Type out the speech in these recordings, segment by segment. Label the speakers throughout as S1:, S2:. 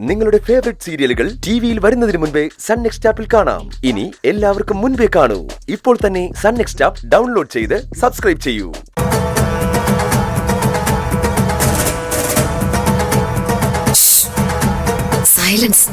S1: നിങ്ങളുടെ ഫേവറേറ്റ് സീരിയലുകൾ ടിവിയിൽ വരുന്നതിന് മുൻപേ സൺ നെക്സ്റ്റ് ആപ്പിൽ കാണാം. ഇനി എല്ലാവർക്കും മുൻപേ കാണൂ. ഇപ്പോൾ തന്നെ സൺ നെക്സ്റ്റ് ആപ്പ് ഡൗൺലോഡ് ചെയ്ത് സബ്സ്ക്രൈബ് ചെയ്യൂ.
S2: സൈലൻസ്.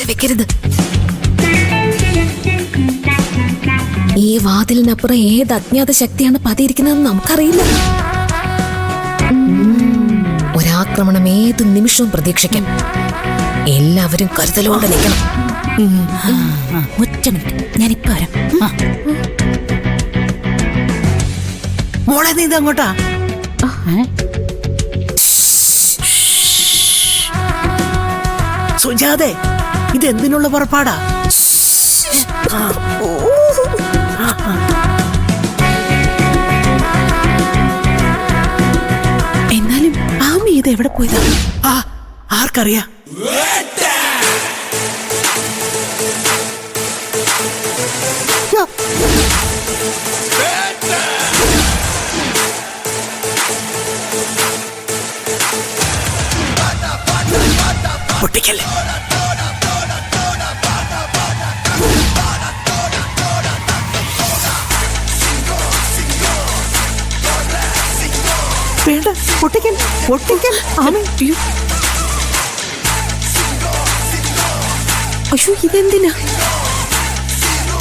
S2: വെക്കരുത്. ഈ വാതിലിനപ്പുറം ഏത് അജ്ഞാത ശക്തിയാണ് പതിയിരിക്കുന്നതെന്ന് നമുക്കറിയില്ല. ഒരാക്രമണം ഏത് നിമിഷവും പ്രതീക്ഷിക്കാം. എല്ലാവരും കരുതലോടെ നിൽക്കണം. ഒറ്റ മിനിറ്റ്, ഞാനിപ്പോ വരാം.
S3: മോളെ നീ ഇതങ്ങോട്ടാ? സുജാതെ, ഇതെന്തിനുള്ള പുറപ്പാടാ?
S2: എന്നാലും ആമി ഇത് എവിടെ പോയതാ?
S3: ആർക്കറിയാം? പൊട്ടിക്കല്ലേ. വേണ്ട, പൊട്ടിക്കൽ പൊട്ടിക്കൽ.
S2: അയ്യോ, ഇതെന്തിനാ?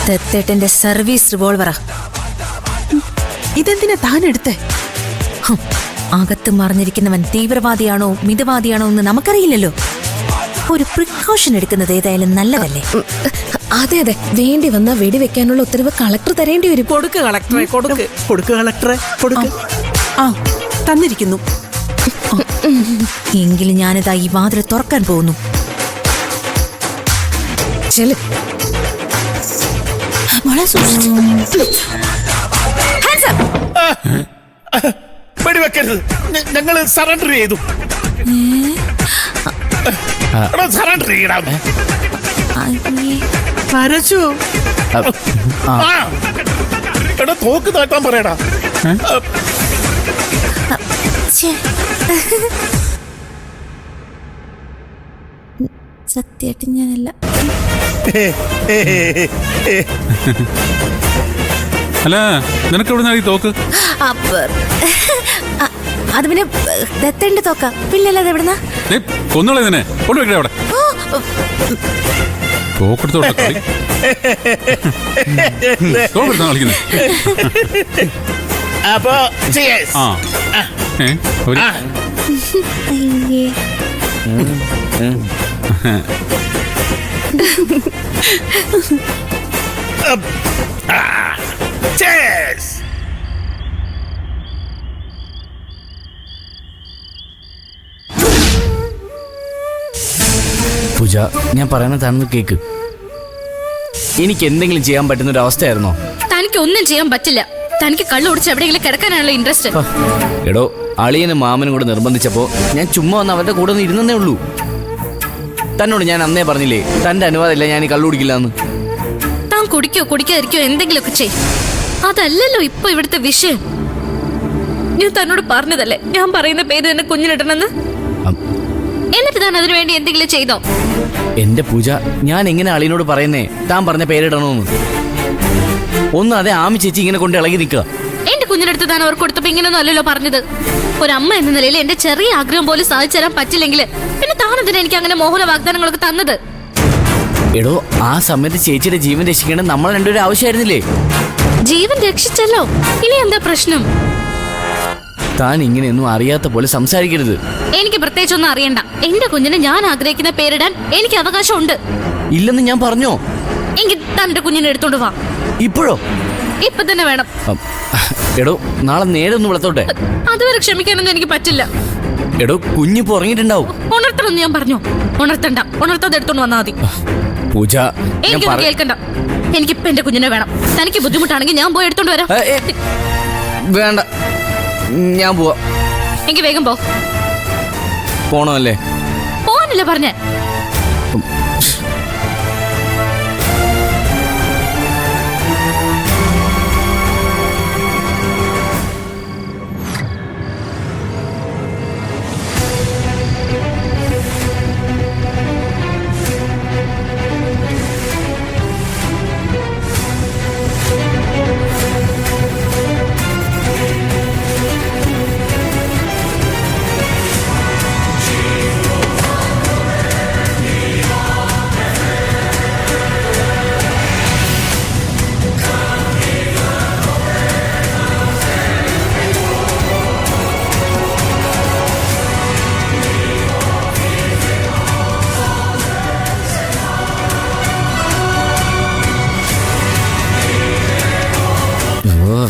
S2: ദത്തേട്ടന്റെ സർവീസ് റിവോൾവറാ.
S3: ഇതെന്തിനാ താൻ എടുത്തേ?
S2: അകത്ത് മറിഞ്ഞിരിക്കുന്നവൻ തീവ്രവാദിയാണോ മിതവാദിയാണോ എന്ന് നമുക്കറിയില്ലല്ലോ. ഒരു പ്രിക്കോഷൻ എടുക്കുന്നത് ഏതായാലും നല്ലതല്ലേ? അതെ അതെ, വേണ്ടി വന്നാ വെടിവെക്കാനുള്ള ഉത്തരവ് കളക്ടർ തരേണ്ടി വരും.
S3: കൊടുക്ക് കളക്ടറെ, കൊടുക്ക് കളക്ടറെ, കൊടുക്ക്. തന്നിരിക്കുന്നു.
S2: എങ്കിലും ഞാനിതാ ഈ വാതിൽ തുറക്കാൻ പോകുന്നു.
S4: വെടിവെക്കരുത്, ഞങ്ങൾ സറണ്ടർ ചെയ്തു. സറണ്ടർ ചെയ്യണം.
S3: പരശു,
S4: എടാ തോക്ക് താട്ടാൻ പറയടാ.
S2: സത്യമായിട്ട് ഞാനല്ല.
S5: അല്ല, നിനക്ക് എവിടെ നിന്നാണ് ഈ തോക്ക്?
S2: അത് പിന്നെ ദത്തേന്റെ തോക്ക, പിന്നല്ലാതെ എവിടുന്നാ?
S5: കൊന്നുകളെ തന്നെ കൊണ്ടുവെക്കണേ അവിടെ. തോക്കെടുത്തോട്ടെ, തോക്കെടുത്താ കളിക്കുന്നത്.
S4: അപ്പോ
S6: പൂജ, ഞാൻ പറയുന്നതാണെന്ന് കേക്ക്. എനിക്ക് എന്തെങ്കിലും ചെയ്യാൻ പറ്റുന്ന ഒരു അവസ്ഥയായിരുന്നോ?
S7: തനിക്ക് ഒന്നും ചെയ്യാൻ പറ്റില്ല.
S2: തനിക്ക് കള്ളു കുടിച്ച് എവിടെയെങ്കിലും കിടക്കാനാണല്ലോ ഇൻട്രസ്റ്റ്.
S6: എടോ, അളിയനും മാമനും കൂടെ നിർബന്ധിച്ചപ്പോ ഞാൻ ചുമ്മാ വന്ന് അവരുടെ കൂടെ ഒന്ന് ഇരുന്നേ ഉള്ളൂ. തന്നോട് ഞാൻ അന്നേ പറഞ്ഞില്ലേ തന്റെ അനുവാദമില്ല ഞാൻ ഈ കള്ളു കുടിക്കില്ല എന്ന്.
S2: താൻ കുടിക്കോ കുടിക്കാതിരിക്കോ എന്തെങ്കിലുമൊക്കെ ചെയ്, അതല്ലല്ലോ ഇപ്പൊ ഇവിടുത്തെ വിഷയം. ഞാൻ തന്നോട് പറഞ്ഞതല്ലേ ഞാൻ പറയുന്ന പേര് തന്നെ കുഞ്ഞിനിടണമെന്ന്. എന്നിട്ട് താൻ അതിനു വേണ്ടി എന്തെങ്കിലും ചെയ്തോ?
S6: എന്റെ പൂജ, ഞാൻ എങ്ങനെ അളിയനോട് പറയുന്നേ താൻ പറഞ്ഞ പേരിടണോന്ന്? ഒന്ന് അതേ ആമി ചേച്ചി ഇങ്ങനെ കൊണ്ട് ഇളകി നിൽക്കുക.
S2: എന്റെ കുഞ്ഞിനടുത്ത് താൻ അവർ കൊടുത്തപ്പോ ഇങ്ങനെയൊന്നും അല്ലല്ലോ പറഞ്ഞത്. ഒരമ്മ എന്ന നിലയിൽ എന്റെ ചെറിയ ആഗ്രഹം പോലും സാധിച്ചു തരാൻ പറ്റില്ലെങ്കിൽ പിന്നെ താനെന്തിനാ എനിക്ക് അങ്ങനെ മോഹന വാഗ്ദാനങ്ങളൊക്കെ തന്നത്?
S6: എടോ, ആ സമയത്ത് ചേച്ചിയുടെ ജീവൻ രക്ഷിക്കേണ്ടത് നമ്മൾ രണ്ടുപേരും ആവശ്യമായിരുന്നില്ലേ?
S2: ജീവൻ രക്ഷിച്ചല്ലോ, ഇനി എന്താ പ്രശ്നം?
S6: താൻ ഇങ്ങനെയൊന്നും അറിയാത്ത പോലെ സംസാരിക്കരുത്.
S2: എനിക്ക് പ്രത്യേകിച്ചൊന്നും അറിയണ്ട. എന്റെ കുഞ്ഞിന് ഞാൻ ആഗ്രഹിക്കുന്ന പേരിടാൻ എനിക്ക് അവകാശമുണ്ട്.
S6: ഇല്ലെന്ന് ഞാൻ പറഞ്ഞോ?
S2: എങ്കിൽ തന്റെ കുഞ്ഞിനെ എടുത്തോണ്ട് വാ.
S6: ഇപ്പോഴോ?
S2: ഇപ്പൊ തന്നെ വേണം.
S6: എടോ, നാളെ നേരെ ഒന്ന് വിളത്തോട്ടെ.
S2: അതുവരെ ക്ഷമിക്കാനൊന്നും എനിക്ക് പറ്റില്ല.
S6: എടോ, കുഞ്ഞിപ്പോ ഉറങ്ങിയിട്ടുണ്ടാവും.
S2: ഉണർത്തണമെന്ന് ഞാൻ പറഞ്ഞു. ഉണർത്തണ്ട, ഉണർത്താതെ എടുത്തോണ്ട് വന്നാൽ മതി.
S6: പൂജ,
S2: എനിക്കൊന്നും കേൾക്കണ്ട. എനിക്കിപ്പൊ എന്റെ കുഞ്ഞിനെ വേണം. തനിക്ക് ബുദ്ധിമുട്ടാണെങ്കിൽ ഞാൻ പോയി എടുത്തോണ്ട് വരാം.
S6: വേണ്ട, ഞാൻ പോവാ.
S2: എനിക്ക് വേഗം പോ.
S6: പോണമല്ലേ?
S2: പോവാനല്ലേ പറഞ്ഞേ?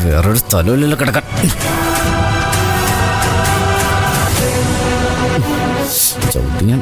S6: വേറൊരു സ്ഥലമില്ലല്ലോ കിടക്കാൻ. ചവിട്ടി ഞാൻ